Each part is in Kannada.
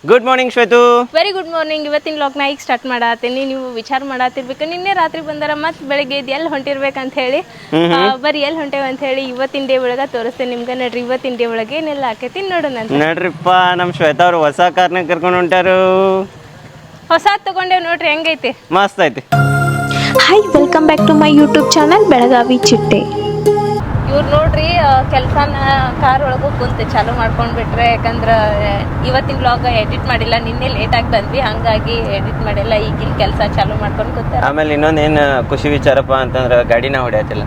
Good morning Shwetu. Very good morning. ಇವತ್ತಿನ ಲಾಗ್ನ ಈಗ ಸ್ಟಾರ್ಟ್ ಮಾಡತ್ತೀನಿ. ನೀವು ವಿಚಾರ ಮಾಡತ್ತಿರ್ಬೇಕು ನಿನ್ನೆ ರಾತ್ರಿ ಬಂದಾರ ಮತ್ತೆ ಬೆಳಗ್ಗೆ ಎಲ್ಲಿ ಹೊಂಟಿರ್ಬೇಕಂತ ಹೇಳಿ. ಬರೀ ಎಲ್ಲಿ ಹೊಂಟೇವ ಅಂತ ಹೇಳಿ ಇವತ್ತಿನ ಡೇ ಒಳಗೆ ತೋರಿಸ್ತೇನೆ ನಿಮ್ಗೆ. ನಡ್ರಿ ಇವತ್ತಿನ ಡೇ ಒಳಗೆ ಏನೆಲ್ಲ ಆಕೈತಿ ನೋಡೋಣ. ನಡ್ರಿಪ್ಪ, ನಮ್ಮ ಶ್ವೇತಾ ಅವ್ರು ಹೊಸ ಕಾರ್ನಾಗ ಕರ್ಕೊಂಡು ಹೊಂಟಾರು. ಹೊಸ ತಗೊಂಡೇವ್ ನೋಡ್ರಿ, ಹೆಂಗೈತಿ? ಮಸ್ತ್ ಐತಿ. Hi, welcome back to my YouTube channel Belagavi Chitte. ಇವ್ರು ನೋಡ್ರಿ ಕೆಲಸನ ಕಾರ್ ಒಳಗೂ ಕುಂತು ಚಾಲು ಮಾಡ್ಕೊಂಡ್ಬಿಟ್ರೆ, ಯಾಕಂದ್ರೆ ಇವತ್ತಿನ ವ್ಲಾಗ್ ಎಡಿಟ್ ಮಾಡಿಲ್ಲ. ನಿನ್ನೆ ಲೇಟಾಗಿ ಬಂದ್ವಿ, ಹಂಗಾಗಿ ಎಡಿಟ್ ಮಾಡಿಲ್ಲ. ಈಗ ಇಲ್ಲಿ ಕೆಲಸ ಚಾಲು ಮಾಡ್ಕೊಂಡು ಕೂತಾರೆ. ಆಮೇಲೆ ಇನ್ನೊಂದೇನು ಖುಷಿ ವಿಚಾರಪ್ಪ ಅಂತಂದ್ರೆ ಗಾಡಿನ ಹೊಡ್ಯಾತಿಲ್ಲ.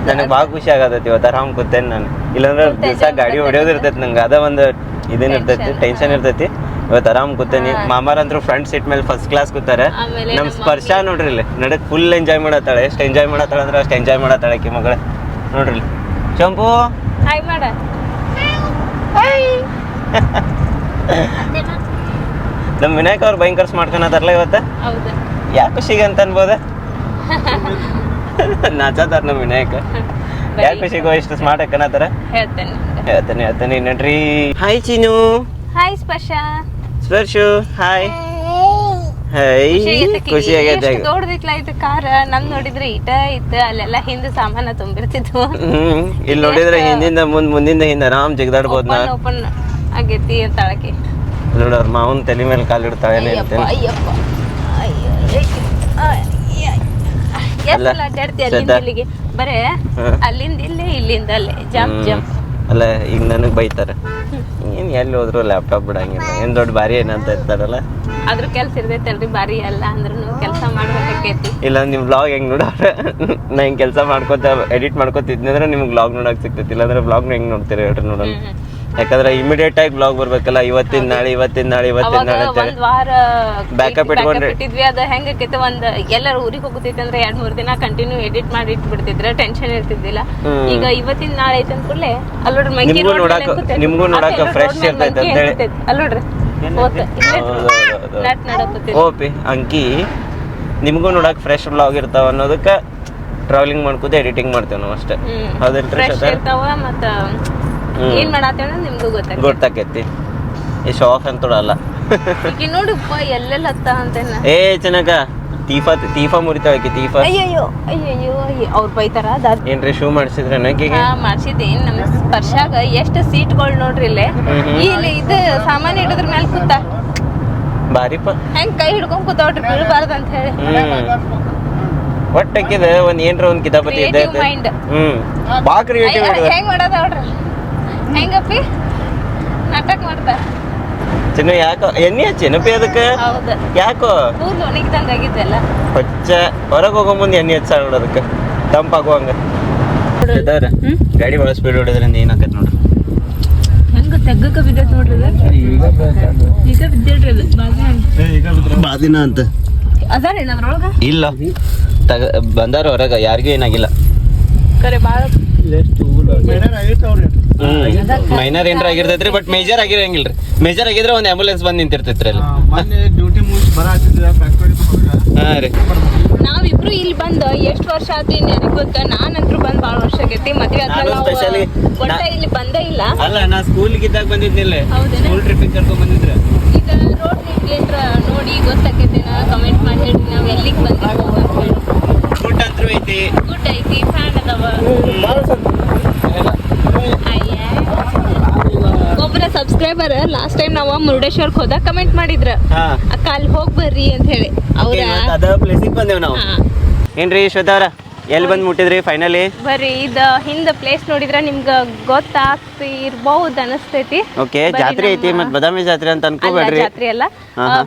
ನನಗೆ ಭಾಳ ಖುಷಿ ಆಗತೈತಿ. ಇವತ್ತು ಆರಾಮ್ ಕೂತೇನೆ ನಾನು. ಇಲ್ಲಾಂದ್ರೆ ದಿವಸ ಗಾಡಿ ಹೊಡೆಯೋದು ಇರ್ತೈತಿ ನಂಗೆ. ಅದ ಒಂದು ಇದೇನು ಇರ್ತೈತಿ, ಟೆನ್ಷನ್ ಇರ್ತೈತಿ. ಇವತ್ತು ಆರಾಮ್ ಕೂತೇನಿ. ಮಾಮಾರಂತ್ರು ಫ್ರಂಟ್ ಸೀಟ್ ಮೇಲೆ ಫಸ್ಟ್ ಕ್ಲಾಸ್ ಕೂತಾರೆ. ನಮ್ಮ ಸ್ಪರ್ಶ ನೋಡ್ರಿ ಇಲ್ಲಿ ನಡಕ್ ಫುಲ್ ಎಂಜಾಯ್ ಮಾಡತ್ತಾಳೆ. ಎಷ್ಟು ಎಂಜಾಯ್ ಮಾಡತ್ತಾಳೆ ಅಂದ್ರೆ ಅಷ್ಟು ಎಂಜಾಯ್ ಮಾಡತ್ತಾಳೆ ಆಕಿ ಮಗಳ. ನೋಡ್ರಿ ಚಂಪು ಹಾಯ್ ಮಾಡ. ನಮ್ಮ ವಿನಾಯಕ್ ಅವ್ರು ಭಯಂಕರ ಮಾಡ್ಕೊಳತ್ತಾರಲ್ಲ ಇವತ್ತು. ಹೌದು, ಯಾಕೆ ಖುಷಿಗೆ ಅಂತ ಅನ್ಬೋದ? ನಾಚಾತಾರ ನಮ್ಮ ವಿನಾಯಕ. ಯಾಕೆ ಖುಷಿಗೋ ಇಷ್ಟು ಸ್ಮಾರ್ಟ್ ಹಾಕನತ್ತಾರ? ಹೇಳ್ತೇನೆ ನಡ್ರಿ. ಹಾಯ್ ಚೀನು. ಹಾಯ್ ಸ್ಪರ್ಶ. ಸ್ಪರ್ಶು ಹಾಯ್. ಖುಷಿ ಆಗೈತೆ. ದೊಡ್ಡದಿತ್ಲ ಇದು ಕಾರ್. ನಮ್ ನೋಡಿದ್ರೆ ಇಟ ಇತ್ತು, ಅಲ್ಲೆಲ್ಲ ಹಿಂದೆ ಸಾಮಾನ ತುಂಬಿರ್ತಿದ್ವು. ಇಲ್ಲಿ ನೋಡಿದ್ರೆ ಹಿಂದಿಂದ ಮುಂದಿಂದ ಹಿಂದ ಆರಾಮ್ ಜಿಗದಾಡ್ಬೋದು. ಓಪನ್ ಆಗೈತಿ ಅಂತ ಹೇಳಕ್ಕೆ ನೋಡ ಅವ್ರ ಮಾವನ್ ತಲೆ ಮೇಲೆ ಕಾಲಿಡ್ತಾಳೆ. ಅಡ್ಡಾಡ್ತಿ ಅಲ್ಲಿಂದ ಇಲ್ಲಿಗೆ, ಬರೇ ಅಲ್ಲಿಂದ ಇಲ್ಲಿ ಇಲ್ಲಿಂದ ಅಲ್ಲೇ ಜಂಪ್ ಜಂಪ್. ಅಲ್ಲ ಈಗ ನನಗ್ ಬೈತಾರ, ಏನ್ ಎಲ್ಲಿ ಹೋದ್ರು ಲ್ಯಾಪ್ಟಾಪ್ ಬಿಡಂಗಿಲ್ಲ, ಏನ್ ದೊಡ್ಡ ಬಾರಿ ಏನಂತ ಇರ್ತಾರಲ್ಲ. ಅದ್ರ ಕೆಲ್ಸ ಇರ್ತೈತಲ್ರಿ, ಬಾರಿ ಅಲ್ಲ ಅಂದ್ರೂ ಕೆಲಸ ಮಾಡ್ಬೇಕಾಕೈತಿ. ಇಲ್ಲ ನಿಮ್ ವ್ಲಾಗ್ ಹೆಂಗ್ ನೋಡವ್ರ, ನಾ ಹಿಂಗ್ ಕೆಲಸ ಮಾಡ್ಕೊತ ಎಡಿಟ್ ಮಾಡ್ಕೊತಿದ್ನಂದ್ರೆ ನಿಮ್ಗೆ ವ್ಲಾಗ್ ನೋಡಕ್ ಸಿಗ್ತೈತಿ. ಇಲ್ಲಾಂದ್ರೆ ವ್ಲಾಗ್ ಹೆಂಗ್ ನೋಡ್ತೀರಿ ಹೇಳ್ರಿ ನೋಡೋಣ. ಯಾಕಂದ್ರೆ ಇಮಿಡಿಯೇಟ್ ಆಗಿ ವ್ಲಾಗ್ ಬರ್ಬೇಕಲ್ಲ. ಇವತ್ತಿನ ನಾಳೆ ಒಂದ್ ವಾರ ಬ್ಯಾಕಪ್ ಇಟ್ಕೊಂಡ್ಬಿಟ್ಟಿದ್ವಿ. ಅದ ಹೆಂಗೈತಿ, ಒಂದ್ ಎಲ್ಲಾರು ಊರಿಗೆ ಹೋಗುತ್ತೈತಿ ಅಂದ್ರೆ 2-3 ದಿನ ಕಂಟಿನ್ಯೂ ಎಡಿಟ್ ಮಾಡಿ ಇಟ್ಬಿಡ್ತಿದ್ರೆ ಟೆನ್ಷನ್ ಇರ್ತಿದ್ದಿಲ್ಲ. ಈಗ ಇವತ್ತಿನ ನಾಳೆ ಐತಿ ಅಂದ್ಕೂಡ್ಲೆ ಅಲ್ಲೋಡ್ರಿ ಮಂಕಿ ನಿಮ್ಗೂ ನೋಡಾಕ ಫ್ರೆಶ್ ಇರ್ತೈತೆ ಅಂತ ಹೇಳಿ ಅಲ್ಲೋಡ್ರಿ ಓಪಿ ಅಂಕಿ ನಿಮ್ಗೂ ನೋಡಕ್ ಫ್ರೆಶ್ ವ್ಲಾಗ್ ಇರ್ತಾವ ಅನ್ನೋದಕ್ಕೆ ಟ್ರಾವೆಲಿಂಗ್ ಮಾಡ್ಕೋತ ಎಡಿಟಿಂಗ್ ಮಾಡ್ತೇವೆ ನಾವು ಅಷ್ಟೇ. ಮತ್ತ ಏನ್ ಮಾಡತ್ತೇವ ನಿಮ್ಗೂ ಗೊತ್ತಾಕೈತಿ. ಈ ಶೋ ಆಫ್ ಅಂತ ಅಲ್ಲ. ಈಗ ನೋಡಪ್ಪ ಎಲ್ಲೆಲ್ಲ ಹತ್ತ ಅಂತೇನ. ಏ ಚೆನ್ನಕ ತೀಫಾ ಮುರಿತಾವ ಆಕಿ. ತೀಫಾ ಅಯ್ಯಯ್ಯೋ ಅವ್ರ ಬೈತಾರ. ಏನ್ರಿ ಶೂ ಮಾಡ್ಸಿದ್ರೆ ನಕಿಗೆ? ಮಾಡ್ಸಿದ್ದೇನ್. ನಮ್ಮ ಸ್ಪರ್ಶಾಗ ಎಷ್ಟು ಸೀಟ್ಗಳು ನೋಡ್ರಿ ಇಲ್ಲೇ. ಇಲ್ಲಿ ಇದು ಸಾಮಾನ್ಯ ಇಡೋದ್ರ ಮೇಲೆ ಕೂತ ಬಾರಿಪ್ಪ ಹೆಂಗ್ ಕೈ ಹಿಡ್ಕೊಂಡ್ ಕೂತಾವ್ರಿ ಬೀಳ್ಬಾರ್ದು ಅಂತ ಹೇಳಿ. ಒಟ್ಟಕ್ಕಿದ ಒಂದ್ ಏನ್ರ ಒಂದ್ ಕಿತಾಪತಿ ಇದೆ. ಬಾ ಕ್ರಿಯೇಟಿವ್ ಹೆಂಗ್ ಮಾಡೋದ ನೋಡ್ರಿ. ಹೆಂಗಪ್ಪಿ ನಾಟಕ ಮಾಡ್ತಾರ. ಚಿನ್ನ ಯಾಕೋ ಎಣ್ಣೆ ಹಚ್ಚೇನಪ್ಪಿ ಅದಕ್ಕೆ? ಹೌದು. ಯಾಕೋ ಕೂದಲು ಒಣಗಿದಂಗ ಆಗಿದ್ದೆಲ್ಲ. ಹೊಚ್ಚ ಹೊರಗೆ ಹೋಗೋ ಮುಂದೆ ಎಣ್ಣೆ ಹಚ್ಚ ನೋಡೋದಕ್ಕೆ ತಂಪಾಗುವಂಗ. ಗಾಡಿ ಒಳ ಸ್ಪೀಡ್ ಹೊಡಿದ್ರಿಂದ ಏನಾಕೈತಿ ನೋಡ್ರಿ. ಹೆಂಗ ತೆಗ್ಗಕ್ಕ ಬಿದ್ದೈತಿ ನೋಡ್ರಿ. ಈಗ ಬಿದ್ದಿಲ್ರಿ ಅದು ಬಾದಿನ ಅಂತ ಅದಾರಿ ಅದ್ರೊಳಗ. ಇಲ್ಲ ಬಂದಾರ ಹೊರಗ, ಯಾರಿಗೂ ಏನಾಗಿಲ್ಲ. ಕರೆ ಬಾಳ ಮೈನರ್ ಏನ್ರ ಆಗಿರ್ತೈತ್ರಿ, ಬಟ್ ಮೇಜರ್ ಆಗಿರಂಗಿಲ್ರಿ. ಮೇಜರ್ ಆಗಿದ್ರೆ ಒಂದ್ ಆಂಬುಲೆನ್ಸ್ ಬಂದ್ ನಿಂತಿರ್ತೈತ್ರಿ ಅಲ್ಲಿ. ನಾವಿಬ್ರು ಇಲ್ಲಿ ಬಂದ ಎಷ್ಟ್ ವರ್ಷ ಆದ್ರಿ ನನಗ್ ಗೊತ್ತ. ನಾನಂತ್ರು ಬಂದ್ ಬಾಳ ವರ್ಷ ಆಗೈತಿ. ಮದ್ವೆ ಆದ್ಮೇಲೆ ಇಲ್ಲಿ ಬಂದೇ ಇಲ್ಲ. ಅಲ್ಲ ನಾ ಸ್ಕೂಲ್ಗೆ ಇದ್ದಾಗ ಬಂದಿದ್ನಿಲ್ಲ, ಸ್ಕೂಲ್ ಟ್ರಿಪ್ಪಿಗೆ ಕರ್ಕೊಂಡ್ ಬಂದಿದ್ರ. ಈಗ ರೋಡ್ ಏನ್ರ ನೋಡಿ ಗೊತ್ತಾಕೈತಿ. ಕಮೆಂಟ್ ಮಾಡಿ ಹೇಳಿ ನಾವ್ ಎಲ್ಲಿಗೆ ಬಂದಿದ್ವಿ. ಗುಡ್ ಅಂತೂ ಐತಿ, ಗುಡ್ ಐತಿ, ಫ್ಯಾನ್ ಅದಾವ. ಒಬ್ಬರ ಸಬ್ಸ್ಕ್ರೈಬರ್ ಲಾಸ್ಟ್ ಟೈಮ್ ನಾವ ಮುರುಡೇಶ್ವರ್ಕ್ ಹೋದಾಗ ಕಮೆಂಟ್ ಮಾಡಿದ್ರ, ಅಕ್ಕ ಅಲ್ಲಿ ಹೋಗ್ ಬರ್ರಿ ಅಂತ ಹೇಳಿ. ಅವ್ರ ಅದ ಪ್ಲೇಸಿಗೆ ಬಂದೇವ್ ನಾವು. ಏನ್ರಿ ಶ್ವೇತಾ ಅವ್ರ, ಎಲ್ಲಿ ಬಂದ್ ಮುಟ್ಟಿದ್ರಿ ಫೈನಲಿ? ಬರ್ರಿ ಇದ ಹಿಂದ ಪ್ಲೇಸ್ ನೋಡಿದ್ರ ನಿಮ್ಗ ಗೊತ್ತಾಗ್ತಿರ್ಬಹುದು ಅನಸ್ತೈತಿ. ಓಕೆ, ಜಾತ್ರೆ ಐತಿ ಮತ್ ಬದಾಮಿ ಜಾತ್ರೆ ಅಂತ ಅನ್ಕೋಬೇಡ್ರಿ. ಜಾತ್ರೆ ಅಲ್ಲ,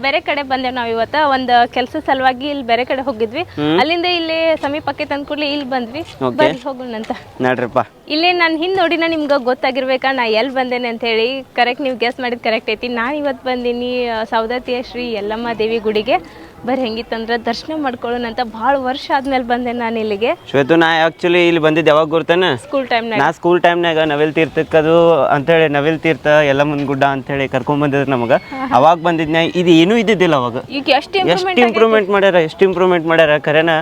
ಬೇರೆ ಕಡೆ ಬಂದೇವ್ ನಾವ್ ಇವತ್ತ. ಒಂದ್ ಕೆಲ್ಸ ಸಲುವಾಗಿ ಇಲ್ಲಿ ಬೇರೆ ಕಡೆ ಹೋಗಿದ್ವಿ. ಅಲ್ಲಿಂದ ಇಲ್ಲಿ ಸಮೀಪಕ್ಕೆ ತಂದ್ಕೂಡ್ಲಿ ಇಲ್ಲಿ ಬಂದ್ವಿ. ಬರ್ರಿ ಹೋಗೋಣಂತ ನೋಡ್ರಿಪ್ಪ. ಇಲ್ಲಿ ನಾನು ಹಿಂದ್ ನೋಡಿನ ನಿಮ್ಗ ಗೊತ್ತಾಗಿರ್ಬೇಕಾ ನಾ ಎಲ್ಲಿ ಬಂದೇನೆ ಅಂತ ಹೇಳಿ. ಕರೆಕ್ಟ್ ನೀವು ಗೆಸ್ ಮಾಡಿದ್ ಕರೆಕ್ಟ್ ಐತಿ. ನಾನ್ ಇವತ್ತು ಬಂದೀನಿ ಸೌದತ್ತಿಯ ಶ್ರೀ ಯಲ್ಲಮ್ಮ ದೇವಿ ಗುಡಿಗೆ. ಬರೀ ಹೆಂಗಿತ್ತಂದ್ರೆ ದರ್ಶನ ಮಾಡ್ಕೊಳ್ಳೋಣ ಅಂತ. ಭಾಳ ವರ್ಷ ಆದ್ಮೇಲೆ ಬಂದೆ ನಾನು ಇಲ್ಲಿಗೆ. ಶ್ವೇತು, ನಾ ಆಕ್ಚುಲಿ ಇಲ್ಲಿ ಬಂದಿದ್ದು ಯಾವಾಗ ಗೊತ್ತೇನ? ಸ್ಕೂಲ್ ಟೈಮ್ನಾಗ. ನಾ ಸ್ಕೂಲ್ ಟೈಮ್ನಾಗ ನವಿಲ್ ತೀರ್ಥಕ್ಕದು ಅಂತೇಳಿ ನವಿಲ್ ತೀರ್ಥ ಯಲ್ಲಮ್ಮನ ಗುಡ್ಡ ಅಂತೇಳಿ ಕರ್ಕೊಂಡ್ ಬಂದಿದ್ರು ನಮಗ. ಅವಾಗ ಬಂದಿದ್ನ. ಇದು ಏನೂ ಇದ್ದಿದ್ದಿಲ್ಲ ಅವಾಗ. ಈಗ ಎಷ್ಟು ಇಂಪ್ರೂವ್ಮೆಂಟ್ ಮಾಡ್ಯಾರ ಖರೇನ.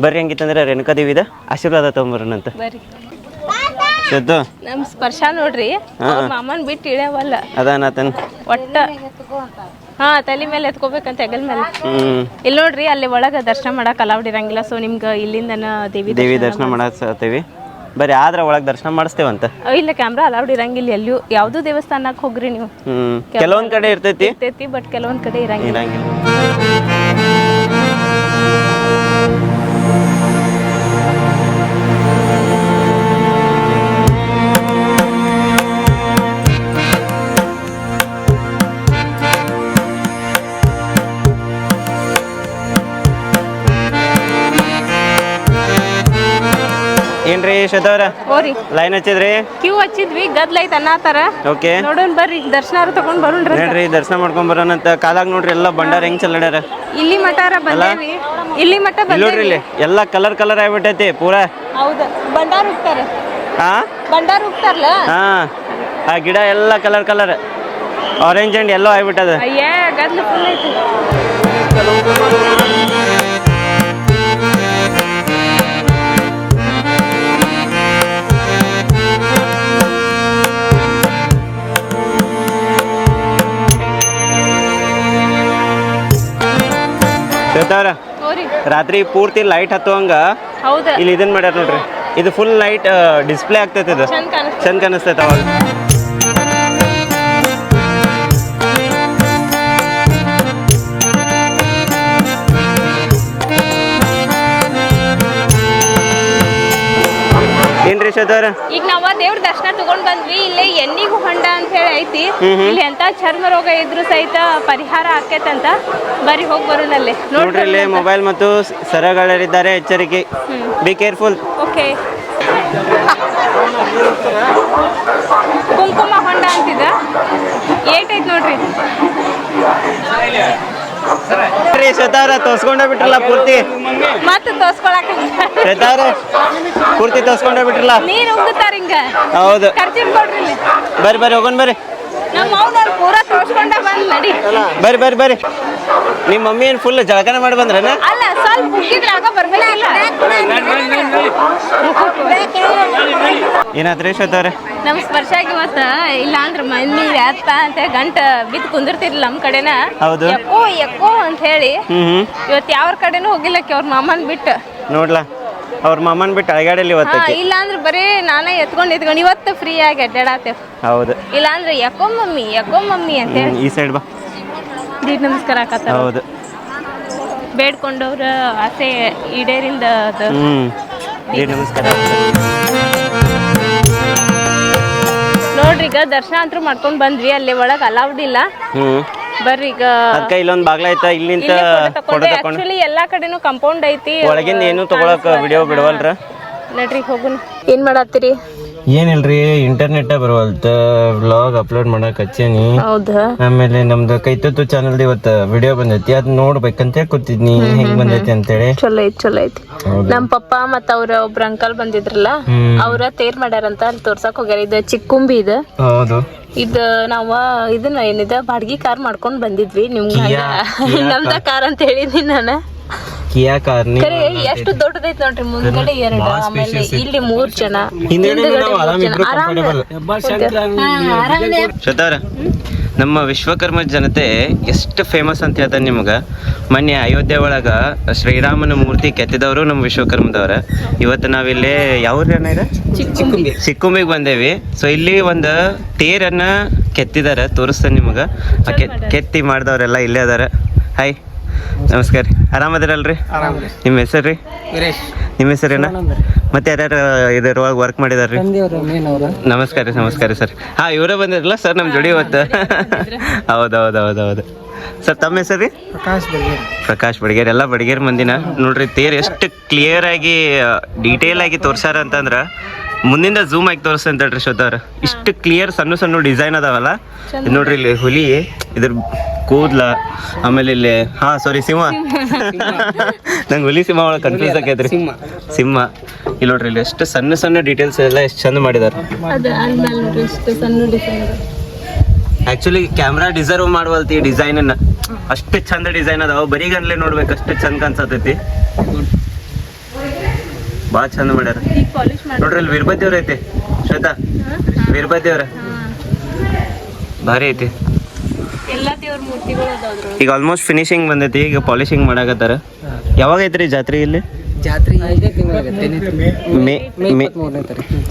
ಬರ್ರಿ ಹೆಂಗಿತ್ತಂದ್ರೆ ರೇಣುಕಾದೇವಿದ ಆಶೀರ್ವಾದ ತಗೊಂಬರೋಣಂತ. ಬರ್ರಿ. ಶ್ರದ್ಧು ನಮ್ ಸ್ಪರ್ಶ ನೋಡ್ರಿ ಅವ್ರ ಮಾಮನ್ ಬಿಟ್ಟು ಇಳ್ಯಾವಲ್ಲ ಅದಾನತನ್ ಒಟ್ಟ ಹಾ ತಲೆ ಮೇಲೆ ಎತ್ಕೋಬೇಕಂತ ಹೆಗಲ್ ಮೇಲೆ ಇಲ್ಲಿ ನೋಡ್ರಿ ಅಲ್ಲಿ ಒಳಗ ದರ್ಶನ ಮಾಡಕ್ ಅಲೌಡ್ ಇರಂಗಿಲ್ಲ ಸೊ ನಿಮ್ಗ ಇಲ್ಲಿಂದನ ದೇವಿ ದರ್ಶನ ಮಾಡತ್ತೀವಿ ಬರೀ ಆದ್ರ ಒಳಗ್ ದರ್ಶನ ಮಾಡಿಸ್ತೇವಂತ ಇಲ್ಲ ಕ್ಯಾಮ್ರಾ ಅಲೌಡ್ ಇರಂಗಿಲ್ಲ ಎಲ್ಲೂ ಯಾವ್ದು ದೇವಸ್ಥಾನಕ್ ಹೋಗ್ರಿ ನೀವು ಕೆಲವೊಂದ್ ಕಡೆ ಇರ್ತೈತಿ ಬಟ್ ಕೆಲವೊಂದ್ ಕಡೆ ಇರಂಗಿಲ್ಲ. ಏನ್ರಿ ಶ್ರದ್ಧವ್ರ ಹೋರಿ ಲೈನ್ ಹಚ್ಚಿದ್ರಿ ಕ್ಯೂ ಹಚ್ಚಿದ್ವಿ ಗದ್ಲ ಐತ್ ಅನ್ನತಾರ ಓಕೆ ನೋಡೋಣ ಬರ್ರಿ ದರ್ಶನ ತಗೊಂಡ್ ಬರೋಣ್ರಿ ನೋಡ್ರಿ ದರ್ಶನ ಮಾಡ್ಕೊಂಡ್ ಬರೋಣಂತ ಕಾಲಾಗ ನೋಡ್ರಿ ಎಲ್ಲ ಭಂಡಾರ ಹೆಂಗ್ ಚಲ್ಲಾಡ್ಯಾರ ಇಲ್ಲಿ ಮಠಾರ ಬಂದೇವಿ ಇಲ್ಲಿ ಮಠ ನೋಡ್ರಿ ಇಲ್ಲಿ ಎಲ್ಲ ಕಲರ್ ಆಗ್ಬಿಟ್ಟೈತಿ ಪೂರಾ ಹೌದ ಭಂಡಾರ ಹೋಗ್ತಾರ ಹಾ ಭಂಡಾರ ಹೋಗ್ತಾರಲ್ಲ ಹಾ ಆ ಗಿಡ ಎಲ್ಲ ಕಲರ್ ಆರೆಂಜ್ ಅಂಡ್ ಎಲ್ಲೋ ಆಗ್ಬಿಟ್ಟದ ಅಯ್ಯ ಗದ್ಲ ಫುಲ್ ಐತಿ ಶ್ವೇತಾವ್ರ ರಾತ್ರಿ ಪೂರ್ತಿ ಲೈಟ್ ಹತ್ತುವಂಗ ಹೌದ ಇಲ್ಲಿ ಇದನ್ ಮಾಡ್ಯಾರ ನೋಡ್ರಿ ಇದು ಫುಲ್ ಲೈಟ್ ಡಿಸ್ಪ್ಲೇ ಆಗ್ತೈತಿ ಇದು ಚಂದ ಕಾಣಿಸ್ತೈತೆ ಅವಾಗ ಏನ್ರಿ ಶ್ವೇತಾವ್ರ ಈಗ ನಾವ ದೇವ್ರ ದರ್ಶನ ತಗೊಂಡ್ ಬಂದ್ವಿ ಇಲ್ಲೇ ಎಣ್ಣಿಗೂ ಹೊಂಡ ಅಂತ ಹೇಳಿ ಐತಿ ಇಲ್ಲಿ ಎಂತ ಚರ್ಮ ರೋಗ ಇದ್ರು ಸಹಿತ ಪರಿಹಾರ ಆಕೇತಂತ ಬರೀ ಹೋಗಿ ಬರೋನಲ್ಲೇ ನೋಡ್ರಿ ಇಲ್ಲಿ ಮೊಬೈಲ್ ಮತ್ತು ಸರಗಳರಿದ್ದಾರೆ ಎಚ್ಚರಿಕೆ ಬಿ ಕೇರ್ಫುಲ್ ಓಕೆ ಕುಂಕುಮ ಹೊಂಡ ಅಂತಿದ ಏಟೈತ್ ನೋಡ್ರಿ ಶ್ವೇತಾವ್ರ ತೋರ್ಸ್ಕೊಂಡ ಬಿಟ್ರಲ್ಲ ಪೂರ್ತಿ ಮತ್ತ ತೋರ್ಸ್ಕೊಳಕ ಶ್ವೇತಾವ್ರ ಪೂರ್ತಿ ತೋರ್ಸ್ಕೊಂಡ ಬಿಟ್ರಲ್ಲ ನೀರ್ ಉಗ್ತಾರ ಹಿಂಗ ಹೌದು ಖರ್ಚಿನ್ ಕೊಡ್ರಿ ಇಲ್ಲಿ ಬರ್ರಿ ಹೋಗೋಣ ಬರ್ರಿ ನಮ್ಮ ಅವ್ನವ್ರು ಪೂರಾ ತೋರ್ಸ್ಕೊಂಡ ಬಂದ್ ನಡಿ ಬರ್ರಿ ನಿಮ್ಮ ಮಮ್ಮಿ ಏನ್ ಫುಲ್ ಜಳಕನ ಮಾಡಿ ಬಂದ್ರನ ಅಲ್ಲ ಸ್ವಲ್ಪ ಉಗ್ಗಿದ್ರಾಗ ಬರ್ಬೇಕಿಲ್ಲ ಏನಾದ್ರಿ ಶ್ವೇತಾವ್ರ ನಮ್ ಸ್ಪರ್ಶಾಗಿ ಇವತ್ತ ಇಲ್ಲ ಅಂದ್ರ ಮಮ್ಮಿ ವ್ಯಾಪ್ತ ಅಂತ ಗಂಟ ಬಿದ್ದು ಕುಂದಿರ್ತಿರ್ಲಿಲ್ಲ ನಮ್ ಕಡೆನ ಹೌದು ಎಕ್ಕೋ ಅಂತ ಹೇಳಿ ಇವತ್ ಯಾವ ಕಡೆನೂ ಹೋಗಿಲ್ಲಕ್ಕೆ ಅವ್ರ ಮಾಮನ್ ಬಿಟ್ಟು ನೋಡ್ಲಾ ಅವ್ರ ಮಾಮನ್ ಬಿಟ್ಟು ಅಳಗಾಡಲಿ ಇವತ್ತು ಇಲ್ಲ ಅಂದ್ರ ಬರೀ ನಾನೇ ಎತ್ಕೊಂಡ್ ಇವತ್ತು ಫ್ರೀ ಆಗಿ ಅಡ್ಡಾಡತ್ತೇವ್ ಹೌದು ಇಲ್ಲ ಅಂದ್ರ ಯಾಕೋ ಮಮ್ಮಿ ಅಂತ ಹೇಳಿ ಈ ಸೈಡ್ ಬಾ ದೀಡ್ ನಮಸ್ಕಾರ ಆಕತ್ತ ಹೌದು ಬೇಡ್ಕೊಂಡವ್ರ ಆಸೆ ಈಡೇರಿಂದ ನಮಸ್ಕಾರ ನೋಡ್ರಿ ಈಗ ದರ್ಶನ ಅಂತೂ ಮಾಡ್ಕೊಂಡ್ ಬಂದ್ವಿ ಅಲ್ಲಿ ಒಳಗ್ ಅಲೌಡ್ ಇಲ್ಲ ಬರ್ರಿ ಈಗ ಅದಕ್ಕೆ ಇಲ್ಲೊಂದ್ ಬಾಗ್ಲ ಐತ ಇಲ್ಲಿಂದ ಫೋಟೋ ತಕೊಂಡು ಆಕ್ಚುಲಿ ಎಲ್ಲಾ ಕಡೆನೂ ಕಾಂಪೌಂಡ್ ಐತಿ ಒಳಗಿಂದ ಏನು ತಗೊಳಕ್ ವಿಡಿಯೋ ಬಿಡವಲ್ರ ನಡ್ರಿ ಹೋಗುನ್ ಏನ್ ಮಾಡತ್ತೀರಿ ಏನಿಲ್ರಿ ಇಂಟರ್ನೆಟ್ ಬರುವಲ್ತ ವ್ಲಾಗ್ ಅಪ್ಲೋಡ್ ಮಾಡಕ್ ಹಚ್ಚೇನಿ ಹೌದಾ ಆಮೇಲೆ ನಮ್ದು ಕೈತತ್ತು ಚಾನಲ್ ಇವತ್ತು ವಿಡಿಯೋ ಬಂದೈತಿ ಅದ್ ನೋಡ್ಬೇಕಂತ ಕೂತಿದ್ನಿ ಹೆಂಗ್ ಬಂದೈತಿ ಅಂತೇಳಿ ಚಲೋ ಐತಿ ನಮ್ ಪಪ್ಪ ಮತ್ತ ಅವ್ರ ಒಬ್ರ ಅಂಕಲ್ ಬಂದಿದ್ರಲ್ಲ ಅವ್ರ ತೇರ್ ಮಾಡ್ಯಾರಂತ ಅಲ್ಲಿ ತೋರ್ಸಕ್ ಹೋಗ್ಯಾರ ಇದು ಚಿಕ್ಕುಂಬಿ ಇದು ಹೌದು ಇದು ನಾವ ಇದನ್ನ ಏನಿದೆ ಬಾಡ್ಗಿ ಕಾರ್ ಮಾಡ್ಕೊಂಡ್ ಬಂದಿದ್ವಿ ನಿಮ್ಗೆ ನಮ್ದ ಕಾರ್ ಅಂತ ಹೇಳಿದೀನಿ ನಾನು ಕಿಯಾ ಕಾರ್ ಖರೆ ಎಷ್ಟು ದೊಡ್ಡದೈತಿ ನೋಡ್ರಿ ಮುಂದ್ಗಡೆ 2 ಆಮೇಲೆ ಇಲ್ಲಿ 3 ಜನ ಶ್ವೇತಾವ್ರ ನಮ್ಮ ವಿಶ್ವಕರ್ಮ ಜನತೆ ಎಷ್ಟು ಫೇಮಸ್ ಅಂತ ಹೇಳ್ತಾರೆ ನಿಮ್ಗೆ ಮೊನ್ನೆ ಅಯೋಧ್ಯೆ ಒಳಗ ಶ್ರೀರಾಮನ ಮೂರ್ತಿ ಕೆತ್ತಿದವರು ನಮ್ಮ ವಿಶ್ವಕರ್ಮದವ್ರ ಇವತ್ತು ನಾವಿಲ್ಲಿ ಯಾವ್ರನ್ನ ಇದೆ ಚಿಕ್ಕುಂಬಿಗೆ ಬಂದೇವಿ ಸೊ ಇಲ್ಲಿ ಒಂದು ತೇರನ್ನ ಕೆತ್ತಿದಾರ ತೋರಿಸ್ತೇನೆ ನಿಮ್ಗೆ ಕೆತ್ತಿ ಮಾಡಿದವರೆಲ್ಲ ಇಲ್ಲೇ ಅದಾರ ಹಾಯ್ ನಮಸ್ಕಾರ ಆರಾಮದಿರಲ್ರಿ ನಿಮ್ಮ ಹೆಸರು ರೀ ನಿಮ್ಮ ಹೆಸರೇನ ಮತ್ತೆ ಯಾರ್ಯಾರು ಇದರೊಳಗೆ ವರ್ಕ್ ಮಾಡಿದಾರ್ರಿ ನಮಸ್ಕಾರ ಸರ್ ಹಾ ಇವರೇ ಬಂದಿರಲ್ಲ ಸರ್ ನಮ್ಮ ಜೋಡಿ ಇವತ್ತು ಹೌದು ಸರ್ ತಮ್ಮ ಹೆಸರು ರೀ ಪ್ರಕಾಶ್ ಬಡಿಗೇರ್ ಎಲ್ಲ ಬಡಿಗೇರ್ ಮಂದಿನ ನೋಡ್ರಿ ತೇರ್ ಎಷ್ಟು ಕ್ಲಿಯರ್ ಆಗಿ ಡೀಟೇಲ್ ಆಗಿ ತೋರ್ಸಾರ ಅಂತಂದ್ರ ಮುಂದಿಂದ ಝೂಮ್ ಆಗಿ ತೋರಿಸ್ತಂತೇಳ್ರಿ ಶ್ವೇತಾವ್ರ ಇಷ್ಟು ಕ್ಲಿಯರ್ ಸಣ್ಣ ಡಿಸೈನ್ ಅದಾವಲ್ಲ ನೋಡ್ರಿ ಇಲ್ಲಿ ಹುಲಿ ಇದ್ರ ಕೂದ್ಲ ಆಮೇಲೆ ಇಲ್ಲಿ ಸಿಂಹ ನಂಗೆ ಹುಲಿ ಸಿಂಹ ಒಳಗೆ ಕನ್ಫ್ಯೂಸ್ ಆಗೈತ್ರಿ ಸಿಂಹ ಇಲ್ಲಿ ನೋಡ್ರಿ ಇಲ್ಲಿ ಎಷ್ಟು ಸಣ್ಣ ಡೀಟೇಲ್ಸ್ ಎಲ್ಲ ಎಷ್ಟು ಚಂದ ಮಾಡಿದಾರೆ ಆಕ್ಚುಲಿ ಕ್ಯಾಮ್ರಾ ಡಿಸರ್ವ್ ಮಾಡುವಲ್ತಿ ಡಿಸೈನ್ ಅನ್ನ ಅಷ್ಟು ಚಂದ ಡಿಸೈನ್ ಅದಾವ ಬರೀ ಗನ್ಲೆ ನೋಡ್ಬೇಕು ಅಷ್ಟು ಚಂದ ಕಾಣಿಸತೈತಿ ಭಾಳ ಚಂದ ಮಾಡ್ಯಾರ ನೋಡ್ರಿ ಅಲ್ಲಿ ವೀರಭದ್ರವ್ರ ಐತೆ ಶ್ವೇತಾ ವೀರಭದ್ರ ದೇವ್ರ ಭಾರಿ ಐತಿ. ಎಲ್ಲ ದೇವ್ರ ಮೂರ್ತಿಗಳು ಅದಾವ್ರು. ಈಗ ಆಲ್ಮೋಸ್ಟ್ ಫಿನಿಶಿಂಗ್ ಬಂದೈತಿ, ಈಗ ಪಾಲಿಶಿಂಗ್ ಮಾಡಾಕತ್ತಾರ. ಯಾವಾಗ ಐತ್ರಿ ಜಾತ್ರೆ ಇಲ್ಲಿ? ಜಾತ್ರೆ ಐದೇ ತಿಂಗಳಾಗತ್ತೆ ಮೇ ಮೇ.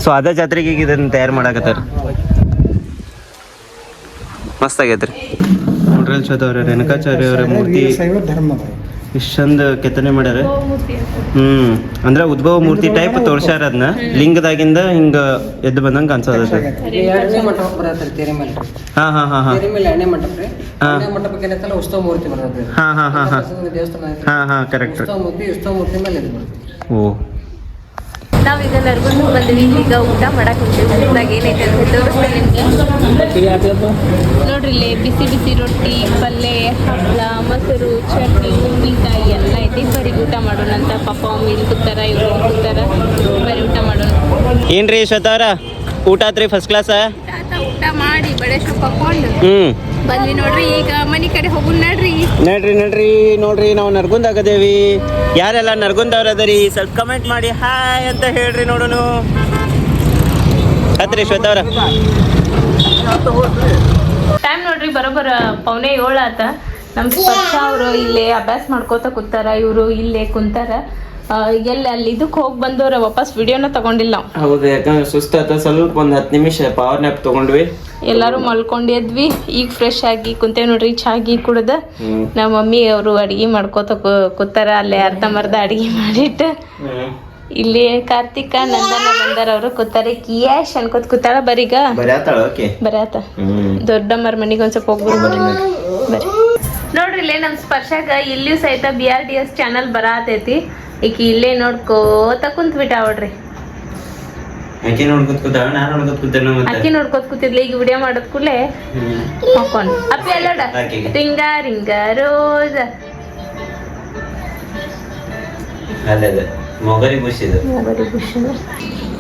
ಸೊ ಅದ ಜಾತ್ರೆಗೆ ಈಗ ಇದನ್ನ ತಯಾರು ಮಾಡಾಕತ್ತಾರ. ಮಸ್ತ್ ಆಗೈತ್ರಿ ನೋಡ್ರಿ. ಶ್ವೇತಾ ಅವ್ರ ರೇಣುಕಾಚಾರ್ಯ ಅವರ ಮೂರ್ತಿ ಇಷ್ಟು ಚಂದ ಕೆತ್ತನೆ ಮಾಡ್ಯಾರ. ಅಂದ್ರ ಉದ್ಭವ ಮೂರ್ತಿ ಟೈಪ್ ತೋರ್ಸ್ಯಾರ. ಅದನ್ನ ಲಿಂಗದಾಗಿಂದ ಹಿಂಗ ಎದ್ದು ಬಂದಂಗ ಅನ್ಸೋದೈತೆ. ಎರಡನೇ ಮಂಟಪ ಬರತ್ರಿ ತೆರೆ ಮೇಲೆ. ಹಾ ಹಾ ಹಾ ಹಾ ತೆರೆ ಮೇಲೆ ಎರಡನೇ ಮಂಟಪ ರೀ. ಎರಡನೇ ಮಂಟಪಕ್ಕೆ ಏನೈತಲ್ಲ ಉತ್ಸವ ಮೂರ್ತಿ ಬರ್ತೈತಿ. ಹಾ ಹಾ ಹಾ ಹಾ ದೇವಸ್ಥಾನ ಐತ್ರಿ. ಹಾ ಹಾ ಕರೆಕ್ಟ್. ಉತ್ಸವ ಮೂರ್ತಿ ಮೇಲೆ ಇದು ಬರ್ತೈತಿ. ಓ ನಾವೀಗ ನರ್ಗುಂದ ಬಂದ್ವಿ. ಈಗ ಊಟ ಮಾಡಕ್ ಹೋಗ್ತೀವಿ. ಊಟದಾಗ ಏನೈತೆ ಅಂತ ತೋರಿಸ್ತೀನಿ ನಿಮ್ಗೆ. ನೋಡ್ರಿ ಇಲ್ಲಿ ಬಿಸಿ ಬಿಸಿ ರೊಟ್ಟಿ, ಪಲ್ಯ, ಹಪ್ಪಳ, ಮೊಸರು, ಚಟ್ನಿ, ಉಪ್ಪಿನಕಾಯಿ ಎಲ್ಲ ಐತಿ. ಬರೀ ಊಟ ಮಾಡೋಣ ಅಂತ. ಪಾಪ ಒಮ್ಮೆ ಇಲ್ಲಿ ಕೂತಾರ, ಇವ್ರು ಇಲ್ಲಿ ಕೂತಾರ. ಬರೀ ಊಟ ಮಾಡೋಣ. ಏನ್ರಿ ಶ್ವೇತಾ ಅವ್ರ ಊಟ ಆತ್ರಿ ಫಸ್ಟ್ ಕ್ಲಾಸ್? ಊಟ ಮಾಡಿ ಬಳೆ ಸೊಪ್ಪು ಹಾಕೊಂಡು ಬಂದ್ವಿ ನೋಡ್ರಿ. ಈಗ ಮನೆ ಕಡೆ ಹೋಗುನ್ ನಡ್ರಿ. ನಡ್ರಿ ನೋಡ್ರಿ ನಾವು ನರ್ಗುಂದಾಗ ಅದೇವಿ. ಯಾರೆಲ್ಲ ನರ್ಗುಂದವ್ರ ಅದರಿ ಸ್ವಲ್ಪ ಕಮೆಂಟ್ ಮಾಡಿ ಹಾಯ್ ಅಂತ ಹೇಳ್ರಿ ನೋಡೋಣ. ಹತ್ರಿ ಶ್ವೇತಾ ಅವ್ರ ಟೈಮ್ ನೋಡ್ರಿ ಬರೋಬ್ಬರ 7:45 ಆತ. ನಮ್ಮ ಸ್ಪರ್ಶ ಅವರು ಇಲ್ಲೇ ಅಭ್ಯಾಸ ಮಾಡ್ಕೋತ ಕೂತಾರ. ಇವರು ಇಲ್ಲೇ ಕುಂತಾರ. ಎಲ್ಲಿ ಅಲ್ಲಿ ಇದಕ್ಕೆ ಹೋಗಿ ಬಂದವ್ರ ವಾಪಸ್ ವಿಡಿಯೋನ ತಗೊಂಡಿಲ್ಲ ನಾವು. ಹೌದು, ಯಾಕಂದ್ರೆ ಸುಸ್ತಾತ. ಸ್ವಲ್ಪ ಒಂದು 10 ನಿಮಿಷ ಪವರ್ ನ್ಯಾಪ್ ತಗೊಂಡ್ವಿ. ಎಲ್ಲರೂ ಮಲ್ಕೊಂಡಿದ್ವಿ. ಈಗ ಫ್ರೆಶ್ ಆಗಿ ಕುಂತೇವ್ ನೋಡ್ರಿ. ಚಾಗಿ ಕುಡ್ದ ನಮ್ಮ ಮಮ್ಮಿ ಅವರು ಅಡಿಗೆ ಮಾಡ್ಕೋತ ಕೂತಾರ. ಅಲ್ಲೇ ಅರ್ಧಂಬರ್ಧ ಅಡಿಗೆ ಮಾಡಿಟ್ಟು ಇಲ್ಲಿ ಕಾರ್ತಿಕ ನಂದನ ಬಂದಾರ. ಅವರು ಕೂತಾರ. ಕಿಯಾಶ್ ಅನ್ಕೋತ ಕೂತಾಳ. ಬರೀಗ ಬರಾತ ದೊಡ್ಡಮ್ಮರ ಮನಿಗೆ ಒಂದ್ ಸ್ವಲ್ಪ ಹೋಗ್ಬಿಡ್ರಿ ಬರ್ರಿ. ನೋಡ್ರಿ ಇಲ್ಲೇ ನಮ್ ಸ್ಪರ್ಶಾಗ ಇಲ್ಲಿಯೂ ಸಹಿತ BRDS ಚಾನಲ್ ಬರಾತೈತಿ. ಈಗ ಇಲ್ಲೇ ನೋಡ್ಕೋತ ಕುಂತ್ ಬಿಟ್ಟ ನೋಡ್ರಿ. ಅಕ್ಕಿ ನೋಡ್ಕೋತ ಕೂತಿದ್ಲಿ. ಈಗ ವಿಡಿಯೋ ಮಾಡೋದ್ ಕೂಡಲೇ ಹಾಕೊಂಡು ಅಪ್ಪಿ ಅಲ್ಲೋಡ ರಿಂಗ ರಿಂಗ ರೋಜ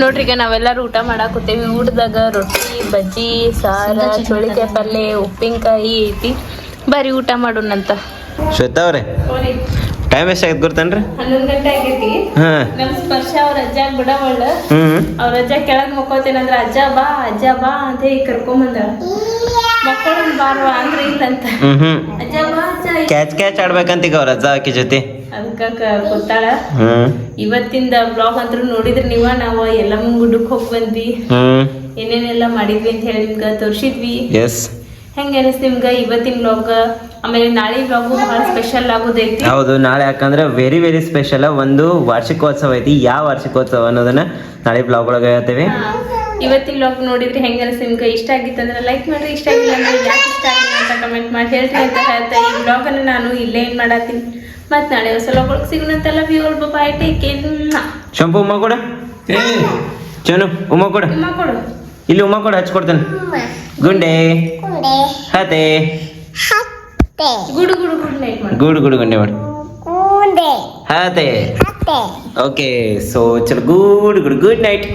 ನೋಡ್ರಿ. ಈಗ ನಾವೆಲ್ಲರೂ ಊಟ ಮಾಡಾಕ್ ಕೂತೇವಿ. ಊಟದಾಗ ರೊಟ್ಟಿ, ಬಜ್ಜಿ, ಸಾರ, ಚೋಳಿಕಾಯಿ ಪಲ್ಯ, ಉಪ್ಪಿನಕಾಯಿ ಐತಿ. ಬರೀ ಊಟ ಮಾಡೋಣಂತ. ಶ್ವೇತಾ ಅವ್ರೆ ಟೈಮ್ ಎಷ್ಟಾಗೈತೆ ಗೊತ್ತೇನ್ರಿ? 11 ಗಂಟೆ ಆಗೈತಿ. ನಮ್ ಸ್ಪರ್ಶ ಅವ್ರ ಅಜ್ಜ ಬಿಡವಳ್ಳ. ಅವ್ರ ಅಜ್ಜ ಕೆಳಗ್ ಮಕ್ಕೋತೇನಂದ್ರ ಅಜ್ಜ ಬಾ ಅಂತ ಹೇಳಿ ಕರ್ಕೊಂಬಂದ. ಮಕ್ಕಳು ಬಾರ್ವಾ ಅಂದ್ರೆ ಇಲ್ಲಂತ. ಅಜ್ಜ ಬಾ ಅಜ್ಜ ಕ್ಯಾಚ್ ಆಡ್ಬೇಕಂತ ಈಗ ಅವ್ರ ಅಜ್ಜ ಆಕಿ ಜೊತೆ ಅದಕ್ಕ ಕೂತಾಳ. ಇವತ್ತಿಂದ ಬ್ಲಾಗ್ ಅಂತೂ ನೋಡಿದ್ರಿ ನೀವ. ನಾವ ಎಲ್ಲ ಗುಡ್ಡಕ್ ಹೋಗಿ ಬಂದ್ವಿ. ಏನೇನೆಲ್ಲ ಮಾಡಿದ್ವಿ ಅಂತ ಹೇಳಿ ನಿಮ್ಗ ತೋರ್ಸಿದ್ವಿ. ಹೆಂಗ ಅನಿಸ್ತು ನಿಮ್ಗ ಇವತ್ತಿನ ಬ್ಲಾಗ್? ಆಮೇಲೆ ನಾಳೆ ಬ್ಲಾಗು ಬಹಳ ಸ್ಪೆಷಲ್ ಆಗೋದೈತಿ. ಹೌದು, ನಾಳೆ ಯಾಕಂದ್ರೆ ವೆರಿ ವೆರಿ ಸ್ಪೆಷಲ್. ಒಂದು ವಾರ್ಷಿಕೋತ್ಸವ ಐತಿ. ಯಾವ ವಾರ್ಷಿಕೋತ್ಸವ ಅನ್ನೋದನ್ನ ನಾಳೆ ಬ್ಲಾಗ್ ಒಳಗೆ ಹೇಳ್ತೇವೆ. ಇವತ್ತಿನ ಬ್ಲಾಗ್ ನೋಡಿದ್ರಿ ಹೆಂಗ ಅನಿಸ್ತು ನಿಮ್ಗೆ? ಇಷ್ಟ ಆಗಿತ್ತಂದ್ರೆ ಲೈಕ್ ಮಾಡ್ರಿ. ಇಷ್ಟ ಆಗಿಲ್ಲ ಅಂದ್ರೆ ಯಾಕೆ ಇಷ್ಟ ಆಗಿಲ್ಲ ಅಂತ ಕಮೆಂಟ್ ಮಾಡಿ ಹೇಳ್ರಿ ಅಂತ ಹೇಳ್ತಾ ಈ ಬ್ಲಾಗ್ ಅನ್ನ ನಾನು ಇಲ್ಲೇ ಏನ್ ಮಾಡತ್ತೀನಿ. ಮತ್ ನಾಳೆ ಹೊಸ ಬ್ಲಾಗ್ ಸಿಗೋಣಂತೆಲ್ಲ. ವ್ಯೂವರ್ ಬಾಯ್, ಟೇಕ್ ಕೇರ್. ಶಂಪು ಉಮ್ಮ ಕೊಡ, ಚನು ಉಮ್ಮ ಕೊಡ, ಇಲ್ಲಿ ಉಮ್ಮ ಕೊಡ ಹಚ್ಕೊಡ್ತೇನೆ. ಗುಂಡೆ ಹತೆ ಗುಡು ಗುಡು ಗುಡ್ ನೈಟ್ ಮಾಡಿ. ಗುಡ್ ಗುಂಡೆ ಮಾಡಿ ಹತೆ. ಓಕೆ, ಸೊ ಚಲೋ ಗುಡ್ ನೈಟ್.